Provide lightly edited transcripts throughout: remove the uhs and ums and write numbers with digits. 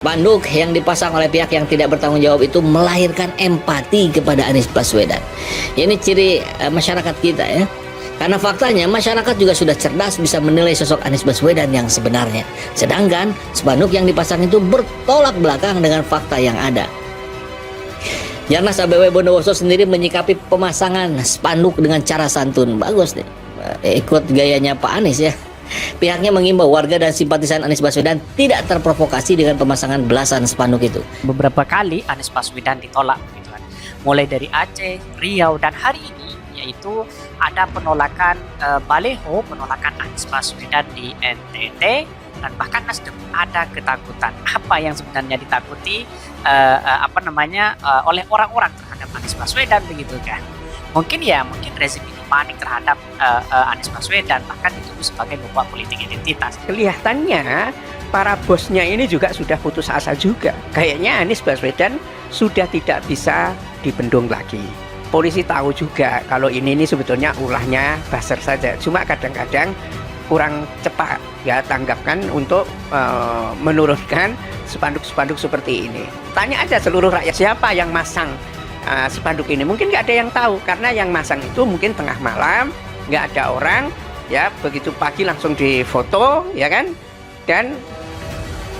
Spanduk yang dipasang oleh pihak yang tidak bertanggung jawab itu melahirkan empati kepada Anies Baswedan. Ini ciri masyarakat kita ya. Karena faktanya masyarakat juga sudah cerdas bisa menilai sosok Anies Baswedan yang sebenarnya. Sedangkan spanduk yang dipasang itu bertolak belakang dengan fakta yang ada. Jarnas ABW Bondowoso sendiri menyikapi pemasangan spanduk dengan cara santun. Bagus nih, ikut gayanya Pak Anies ya. Pihaknya mengimbau warga dan simpatisan Anies Baswedan tidak terprovokasi dengan pemasangan belasan spanduk itu. Beberapa kali Anies Baswedan ditolak, gitu kan. Mulai dari Aceh, Riau, dan hari ini yaitu ada penolakan baleho, penolakan Anies Baswedan di NTT, dan bahkan Nasdem ada ketakutan. Apa yang sebenarnya ditakuti oleh orang-orang terhadap Anies Baswedan begitu kan? Mungkin rezim ini panik terhadap Anies Baswedan, bahkan dituduh sebagai lupa politik identitas. Kelihatannya para bosnya ini juga sudah putus asa juga. Kayaknya Anies Baswedan sudah tidak bisa dibendung lagi. Polisi tahu juga kalau ini sebetulnya ulahnya buzzer saja. Cuma kadang-kadang kurang cepat ya tanggapkan untuk menurunkan spanduk-spanduk seperti ini. Tanya aja seluruh rakyat siapa yang masang spanduk ini, mungkin nggak ada yang tahu karena yang masang itu mungkin tengah malam, nggak ada orang ya, begitu pagi langsung difoto ya kan, dan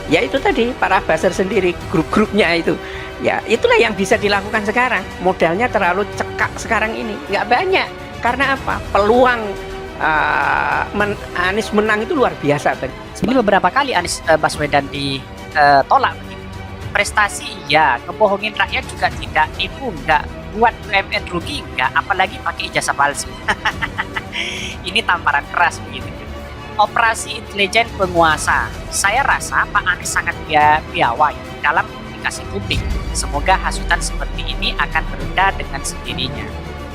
ya itu tadi para buzzer sendiri, grup-grupnya itu ya, itulah yang bisa dilakukan sekarang. Modalnya terlalu cekak sekarang ini, nggak banyak. Karena apa? Peluang Anies menang itu luar biasa. Ini beberapa kali Anies Baswedan ditolak. Prestasi ya, ngebohongin rakyat juga tidak, nipu enggak, buat BUMN rugi enggak, apalagi pakai ijazah palsu. Ini tamparan keras begitu. Operasi intelijen penguasa. Saya rasa Pak Anies sangat piawai dalam komunikasi publik. Semoga hasutan seperti ini akan mereda dengan sendirinya.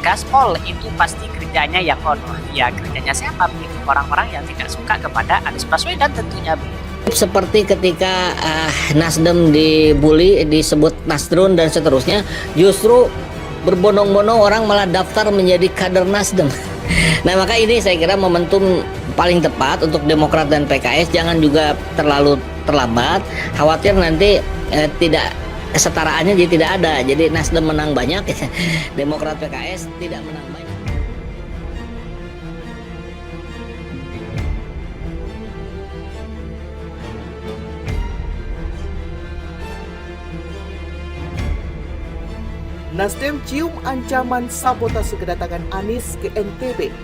Gaspol itu pasti kerjanya yang honor. Ya, kerjanya siapa begitu? Orang-orang yang tidak suka kepada Anies Baswedan tentunya begitu. Seperti ketika Nasdem dibully, disebut Nasrun dan seterusnya, justru berbondong-bondong orang malah daftar menjadi kader Nasdem. Nah, maka ini saya kira momentum paling tepat untuk Demokrat dan PKS. Jangan juga terlalu terlambat, khawatir nanti tidak kesetaraannya jadi tidak ada. Jadi Nasdem menang banyak, Demokrat PKS tidak menang banyak. Nasdem cium ancaman sabotase kedatangan Anies ke NTB.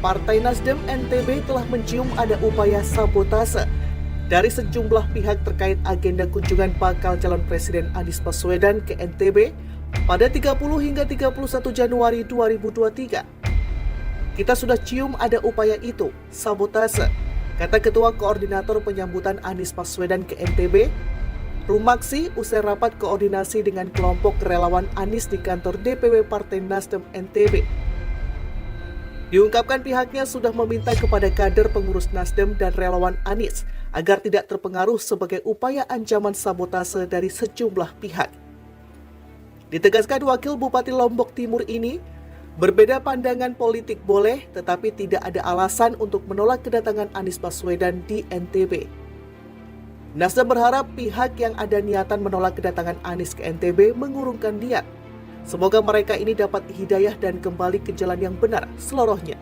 Partai Nasdem NTB telah mencium ada upaya sabotase dari sejumlah pihak terkait agenda kunjungan bakal calon Presiden Anies Baswedan ke NTB pada 30 hingga 31 Januari 2023. Kita sudah cium ada upaya itu, sabotase, kata Ketua Koordinator Penyambutan Anies Baswedan ke NTB, Rumaksi, usai rapat koordinasi dengan kelompok relawan Anies di kantor DPW Partai Nasdem NTB. Diungkapkan pihaknya sudah meminta kepada kader pengurus Nasdem dan relawan Anies agar tidak terpengaruh sebagai upaya ancaman sabotase dari sejumlah pihak. Ditegaskan Wakil Bupati Lombok Timur ini, berbeda pandangan politik boleh, tetapi tidak ada alasan untuk menolak kedatangan Anies Baswedan di NTB. Nasdem berharap pihak yang ada niatan menolak kedatangan Anies ke NTB mengurungkan niat. Semoga mereka ini dapat hidayah dan kembali ke jalan yang benar seluruhnya.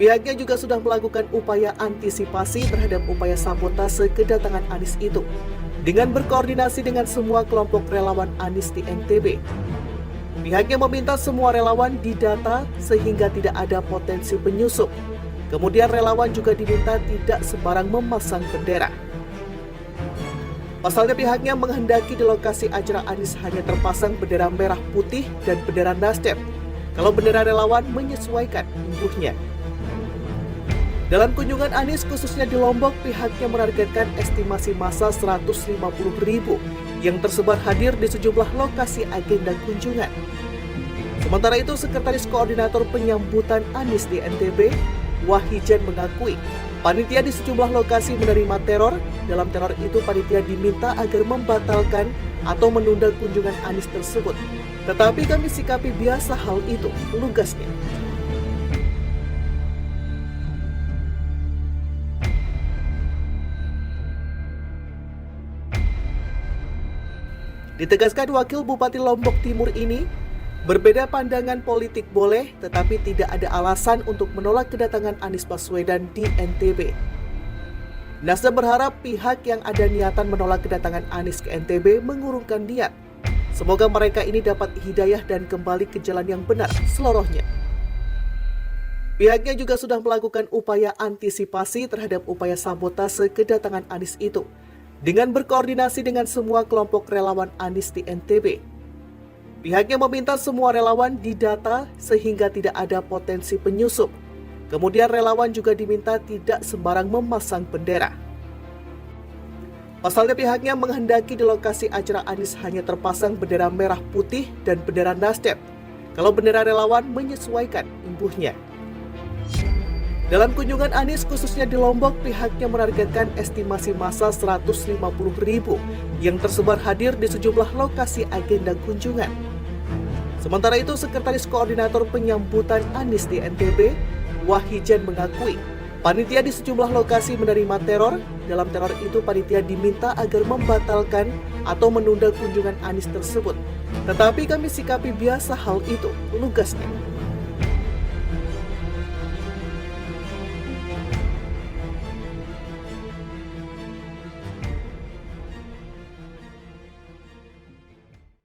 Pihaknya juga sudah melakukan upaya antisipasi terhadap upaya sabotase kedatangan Anies itu dengan berkoordinasi dengan semua kelompok relawan Anies di NTB. Pihaknya meminta semua relawan didata sehingga tidak ada potensi penyusup. Kemudian relawan juga diminta tidak sembarang memasang bendera. Pasalnya pihaknya menghendaki di lokasi acara Anies hanya terpasang bendera merah putih dan bendera Nasdem. Kalau bendera relawan menyesuaikan imbuhnya. Dalam kunjungan Anies khususnya di Lombok, pihaknya menargetkan estimasi massa 150.000 yang tersebar hadir di sejumlah lokasi agenda kunjungan. Sementara itu, Sekretaris Koordinator Penyambutan Anies di NTB, Wahijan mengakui panitia di sejumlah lokasi menerima teror. Dalam teror itu panitia diminta agar membatalkan atau menunda kunjungan Anies tersebut. Tetapi kami sikapi biasa hal itu, lugasnya. Ditegaskan Wakil Bupati Lombok Timur ini, berbeda pandangan politik boleh, tetapi tidak ada alasan untuk menolak kedatangan Anies Baswedan di NTB. Nasdem berharap pihak yang ada niatan menolak kedatangan Anies ke NTB mengurungkan niat. Semoga mereka ini dapat hidayah dan kembali ke jalan yang benar seluruhnya. Pihaknya juga sudah melakukan upaya antisipasi terhadap upaya sabotase kedatangan Anies itu dengan berkoordinasi dengan semua kelompok relawan Anies di NTB. Pihaknya meminta semua relawan didata sehingga tidak ada potensi penyusup. Kemudian relawan juga diminta tidak sembarang memasang bendera. Pasalnya pihaknya menghendaki di lokasi acara Anies hanya terpasang bendera merah putih dan bendera Nasdem. Kalau bendera relawan menyesuaikan imbuhnya. Dalam kunjungan Anies khususnya di Lombok, pihaknya menargetkan estimasi massa 150.000 yang tersebar hadir di sejumlah lokasi agenda kunjungan. Sementara itu, Sekretaris Koordinator Penyambutan Anies di NTB, Wahijan mengakui, panitia di sejumlah lokasi menerima teror. Dalam teror itu, panitia diminta agar membatalkan atau menunda kunjungan Anies tersebut. Tetapi kami sikapi biasa hal itu, lugasnya.